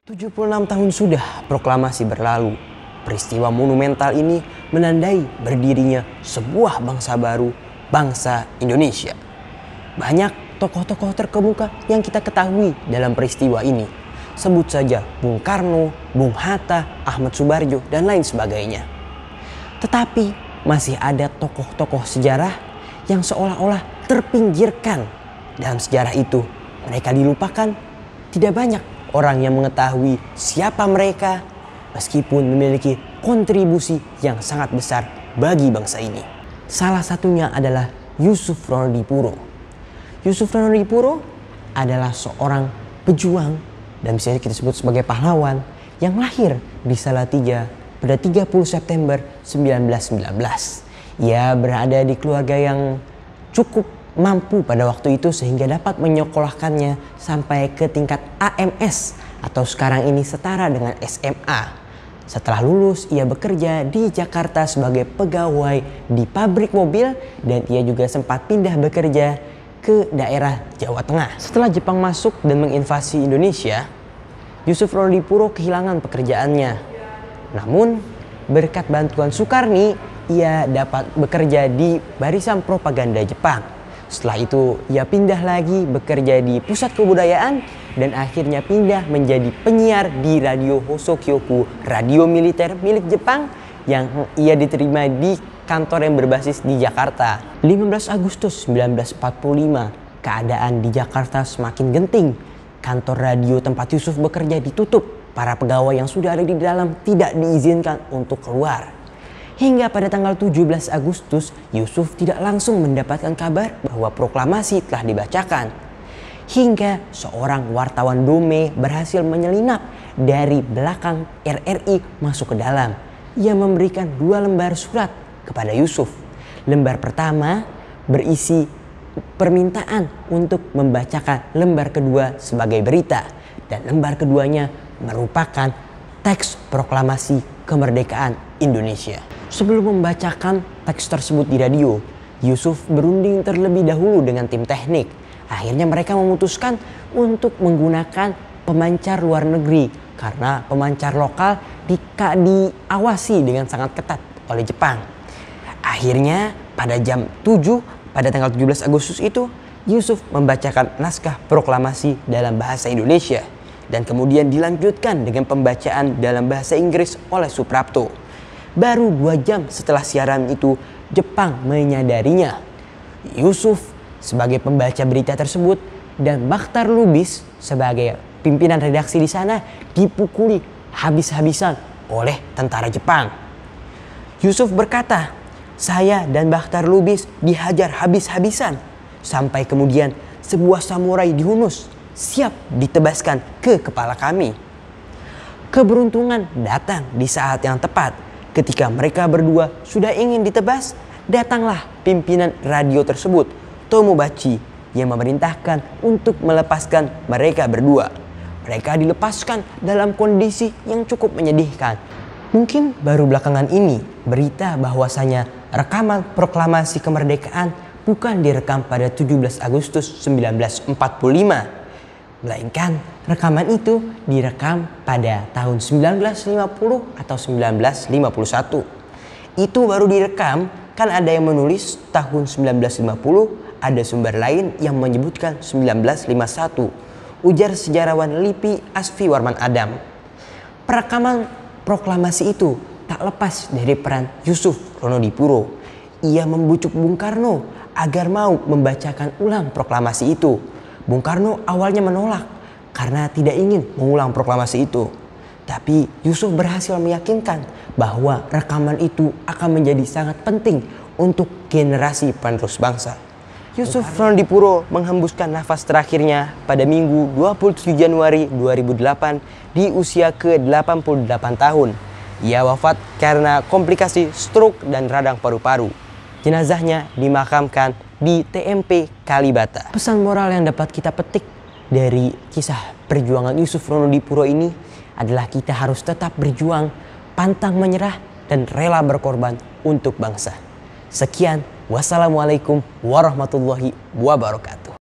76 tahun sudah proklamasi berlalu. Peristiwa monumental ini menandai berdirinya sebuah bangsa baru, bangsa Indonesia. Banyak tokoh-tokoh terkemuka yang kita ketahui dalam peristiwa ini. Sebut saja Bung Karno, Bung Hatta, Ahmad Subarjo, dan lain sebagainya. Tetapi masih ada tokoh-tokoh sejarah yang seolah-olah terpinggirkan. Dalam sejarah itu mereka dilupakan. Tidak banyak orang yang mengetahui siapa mereka, meskipun memiliki kontribusi yang sangat besar bagi bangsa ini. Salah satunya adalah Yusuf Ronodipuro. Yusuf Ronodipuro adalah seorang pejuang dan bisa kita sebut sebagai pahlawan yang lahir di Salatiga pada 30 September 1919. Ia berada di keluarga yang cukup mampu pada waktu itu sehingga dapat menyekolahkannya sampai ke tingkat AMS atau sekarang ini setara dengan SMA. Setelah lulus ia bekerja di Jakarta sebagai pegawai di pabrik mobil dan ia juga sempat pindah bekerja ke daerah Jawa Tengah. Setelah Jepang masuk dan menginvasi Indonesia, Yusuf Ronodipuro kehilangan pekerjaannya. Namun berkat bantuan Sukarni ia dapat bekerja di barisan propaganda Jepang. Setelah itu ia pindah lagi bekerja di pusat kebudayaan dan akhirnya pindah menjadi penyiar di Radio Hosokyoku, radio militer milik Jepang yang ia diterima di kantor yang berbasis di Jakarta. 15 Agustus 1945, keadaan di Jakarta semakin genting. Kantor radio tempat Yusuf bekerja ditutup. Para pegawai yang sudah ada di dalam tidak diizinkan untuk keluar. Hingga pada tanggal 17 Agustus, Yusuf tidak langsung mendapatkan kabar bahwa proklamasi telah dibacakan. Hingga seorang wartawan Dome berhasil menyelinap dari belakang RRI masuk ke dalam. Ia memberikan 2 lembar surat kepada Yusuf. Lembar pertama berisi permintaan untuk membacakan lembar kedua sebagai berita. Dan lembar keduanya merupakan teks proklamasi kemerdekaan Indonesia. Sebelum membacakan teks tersebut di radio, Yusuf berunding terlebih dahulu dengan tim teknik. Akhirnya mereka memutuskan untuk menggunakan pemancar luar negeri karena pemancar lokal diawasi dengan sangat ketat oleh Jepang. Akhirnya pada jam 7 pada tanggal 17 Agustus itu Yusuf membacakan naskah proklamasi dalam bahasa Indonesia dan kemudian dilanjutkan dengan pembacaan dalam bahasa Inggris oleh Suprapto. Baru 2 jam setelah siaran itu, Jepang menyadarinya. Yusuf sebagai pembaca berita tersebut dan Bakhtar Lubis sebagai pimpinan redaksi di sana dipukuli habis-habisan oleh tentara Jepang. Yusuf berkata, "Saya dan Bakhtar Lubis dihajar habis-habisan." Sampai kemudian sebuah samurai dihunus, siap ditebaskan ke kepala kami. Keberuntungan datang di saat yang tepat. Ketika mereka berdua sudah ingin ditebas, datanglah pimpinan radio tersebut, Tomobachi, yang memerintahkan untuk melepaskan mereka berdua. Mereka dilepaskan dalam kondisi yang cukup menyedihkan. Mungkin baru belakangan ini berita bahwasanya rekaman proklamasi kemerdekaan bukan direkam pada 17 Agustus 1945. Melainkan rekaman itu direkam pada tahun 1950 atau 1951. Itu baru direkam, kan ada yang menulis tahun 1950, ada sumber lain yang menyebutkan 1951. Ujar sejarawan LIPI Asfi Warman Adam. Perekaman proklamasi itu tak lepas dari peran Yusuf Ronodipuro. Ia membujuk Bung Karno agar mau membacakan ulang proklamasi itu. Bung Karno awalnya menolak karena tidak ingin mengulang proklamasi itu. Tapi Yusuf berhasil meyakinkan bahwa rekaman itu akan menjadi sangat penting untuk generasi penerus bangsa. Yusuf Ronodipuro menghembuskan nafas terakhirnya pada Minggu 27 Januari 2008 di usia ke-88 tahun. Ia wafat karena komplikasi stroke dan radang paru-paru. Jenazahnya dimakamkan di TMP Kalibata. Pesan moral yang dapat kita petik dari kisah perjuangan Yusuf Ronodipuro ini adalah kita harus tetap berjuang, pantang menyerah, dan rela berkorban untuk bangsa. Sekian, wassalamualaikum warahmatullahi wabarakatuh.